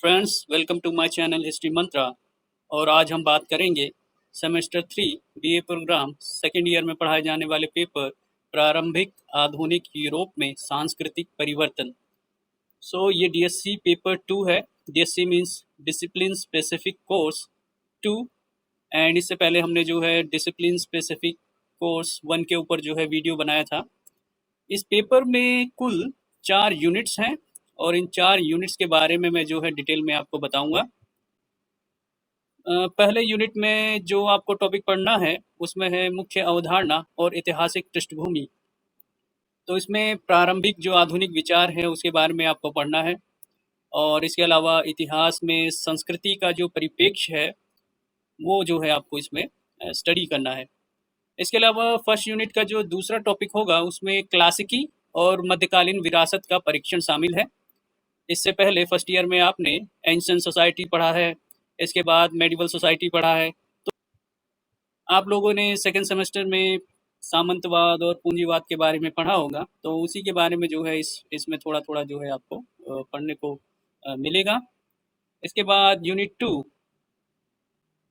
Friends, welcome to my channel history Mantra. और आज हम बात करेंगे semester 3 BA program second year में पढ़ाए जाने वाले पेपर प्रारंभिक आधुनिक यूरोप में सांस्कृतिक परिवर्तन। ये डीएससी पेपर 2 है। DSC means discipline specific course 2। And इससे पहले हमने जो है डिसिप्लिन स्पेसिफिक कोर्स 1 के ऊपर जो है वीडियो बनाया था। इस पेपर में कुल 4 यूनिट्स हैं और इन 4 यूनिट्स के बारे में मैं जो है डिटेल में आपको बताऊंगा। पहले यूनिट में जो आपको टॉपिक पढ़ना है उसमें है मुख्य अवधारणा और ऐतिहासिक पृष्ठभूमि। तो इसमें प्रारंभिक जो आधुनिक विचार है उसके बारे में आपको पढ़ना है और इसके अलावा इतिहास में संस्कृति का जो परिप्रेक्ष्य है वो जो है आपको इसमें स्टडी करना है। इसके अलावा फर्स्ट यूनिट का जो दूसरा टॉपिक होगा उसमें क्लासिकी और मध्यकालीन विरासत का परीक्षण शामिल है। इससे पहले फर्स्ट ईयर में आपने एंशिएंट सोसाइटी पढ़ा है, इसके बाद मेडिवल सोसाइटी पढ़ा है। तो आप लोगों ने सेकेंड सेमेस्टर में सामंतवाद और पूंजीवाद के बारे में पढ़ा होगा, तो उसी के बारे में जो है इसमें थोड़ा थोड़ा जो है आपको पढ़ने को मिलेगा। इसके बाद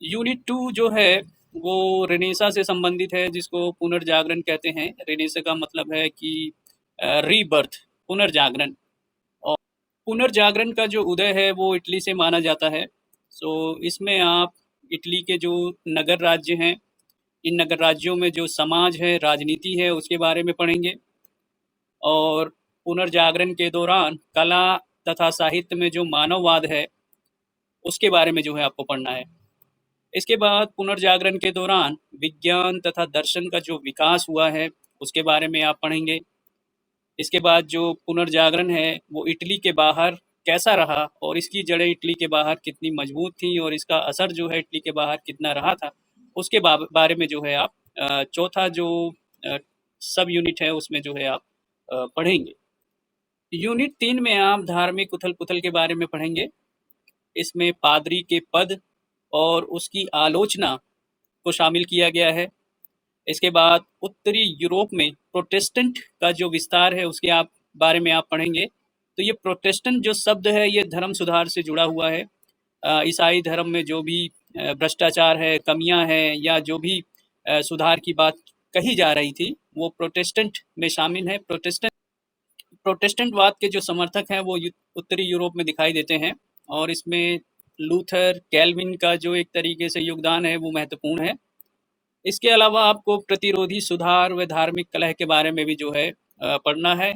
यूनिट टू जो है वो रेनेसा से संबंधित है, जिसको पुनर्जागरण कहते हैं। रेनेसा का मतलब है कि रीबर्थ, पुनर्जागरण। और पुनर्जागरण का जो उदय है वो इटली से माना जाता है। इसमें आप इटली के जो नगर राज्य हैं, इन नगर राज्यों में जो समाज है, राजनीति है, उसके बारे में पढ़ेंगे। और पुनर्जागरण के दौरान कला तथा साहित्य में जो मानववाद है उसके बारे में जो है आपको पढ़ना है। इसके बाद पुनर्जागरण के दौरान विज्ञान तथा दर्शन का जो विकास हुआ है उसके बारे में आप पढ़ेंगे। इसके बाद जो पुनर्जागरण है वो इटली के बाहर कैसा रहा और इसकी जड़ें इटली के बाहर कितनी मजबूत थी और इसका असर जो है इटली के बाहर कितना रहा था, उसके बारे में जो है आप चौथा जो सब यूनिट है उसमें जो है आप पढ़ेंगे। यूनिट 3 में आप धार्मिक उथल पुथल के बारे में पढ़ेंगे। इसमें पादरी के पद और उसकी आलोचना को शामिल किया गया है। इसके बाद उत्तरी यूरोप में प्रोटेस्टेंट का जो विस्तार है उसके बारे में आप पढ़ेंगे। तो ये प्रोटेस्टेंट जो शब्द है ये धर्म सुधार से जुड़ा हुआ है। ईसाई धर्म में जो भी भ्रष्टाचार है, कमियां हैं या जो भी सुधार की बात कही जा रही थी वो प्रोटेस्टेंट में शामिल है। प्रोटेस्टेंटवाद के जो समर्थक हैं वो उत्तरी यूरोप में दिखाई देते हैं और इसमें लूथर, कैल्विन का जो एक तरीके से योगदान है वो महत्वपूर्ण है। इसके अलावा आपको प्रतिरोधी सुधार व धार्मिक कलह के बारे में भी जो है पढ़ना है।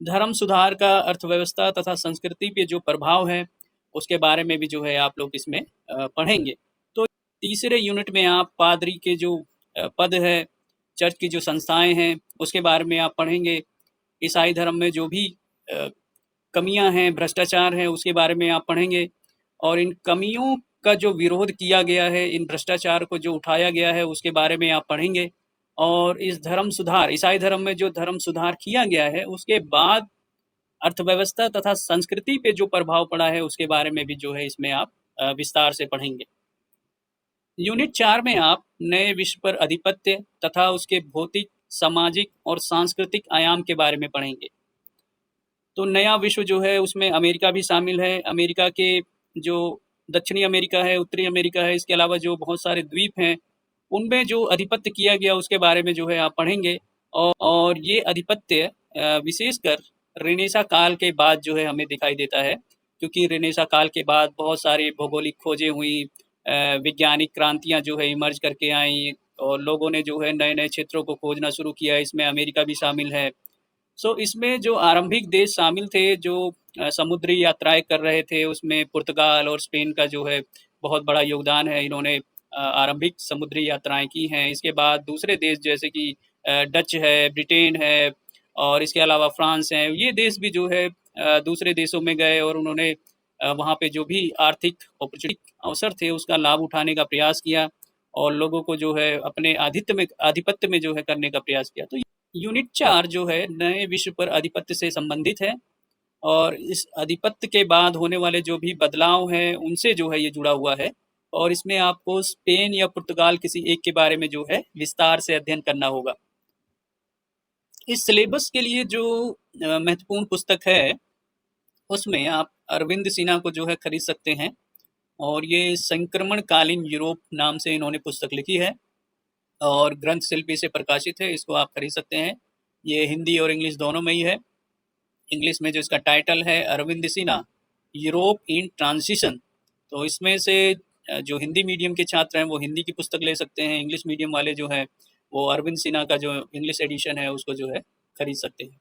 धर्म सुधार का अर्थव्यवस्था तथा संस्कृति पे जो प्रभाव है उसके बारे में भी जो है आप लोग इसमें पढ़ेंगे। तो तीसरे यूनिट में आप पादरी के जो पद है, चर्च की जो संस्थाएं हैं उसके बारे में आप पढ़ेंगे। ईसाई धर्म में जो भी कमियां हैं, भ्रष्टाचार है, उसके बारे में आप पढ़ेंगे और इन कमियों का जो विरोध किया गया है, इन भ्रष्टाचार को जो उठाया गया है उसके बारे में आप पढ़ेंगे। और इस धर्म सुधार, ईसाई धर्म में जो धर्म सुधार किया गया है उसके बाद अर्थव्यवस्था तथा संस्कृति पे जो प्रभाव पड़ा है उसके बारे में भी जो है इसमें आप विस्तार से पढ़ेंगे। यूनिट 4 में आप नए विश्व पर आधिपत्य तथा उसके भौतिक, सामाजिक और सांस्कृतिक आयाम के बारे में पढ़ेंगे। तो नया विश्व जो है उसमें अमेरिका भी शामिल है। अमेरिका के जो दक्षिणी अमेरिका है, उत्तरी अमेरिका है, इसके अलावा जो बहुत सारे द्वीप हैं उनमें जो आधिपत्य किया गया उसके बारे में जो है आप पढ़ेंगे। और ये आधिपत्य विशेषकर रेनेसा काल के बाद जो है हमें दिखाई देता है, क्योंकि रेनेसा काल के बाद बहुत सारी भौगोलिक खोजें हुई, वैज्ञानिक क्रांतियां जो है इमर्ज करके आई और लोगों ने जो है नए नए क्षेत्रों को खोजना शुरू किया। इसमें अमेरिका भी शामिल है। इसमें जो आरंभिक देश शामिल थे जो समुद्री यात्राएं कर रहे थे उसमें पुर्तगाल और स्पेन का जो है बहुत बड़ा योगदान है। इन्होंने आरंभिक समुद्री यात्राएं की हैं। इसके बाद दूसरे देश जैसे कि डच है, ब्रिटेन है और इसके अलावा फ्रांस है, ये देश भी जो है दूसरे देशों में गए और उन्होंने वहाँ पे जो भी आर्थिक अपॉर्चुनिटी अवसर थे उसका लाभ उठाने का प्रयास किया और लोगों को जो है अपने आधिपत्य में जो है करने का प्रयास किया। तो यूनिट 4 जो है नए विश्व पर आधिपत्य से संबंधित है और इस आधिपत्य के बाद होने वाले जो भी बदलाव हैं उनसे जो है ये जुड़ा हुआ है। और इसमें आपको स्पेन या पुर्तगाल किसी एक के बारे में जो है विस्तार से अध्ययन करना होगा। इस सिलेबस के लिए जो महत्वपूर्ण पुस्तक है उसमें आप अरविंद सिन्हा को जो है खरीद सकते हैं। और ये संक्रमणकालीन यूरोप नाम से इन्होंने पुस्तक लिखी है और ग्रंथ शिल्पी से प्रकाशित है, इसको आप खरीद सकते हैं। ये हिंदी और इंग्लिश दोनों में ही है। इंग्लिश में जो इसका टाइटल है Arvind Sinha Europe in transition. तो इसमें से जो हिंदी मीडियम के छात्र हैं वो हिंदी की पुस्तक ले सकते हैं, इंग्लिश मीडियम वाले जो है वो अरविंद सिन्हा का जो इंग्लिश एडिशन है उसको जो है खरीद सकते हैं।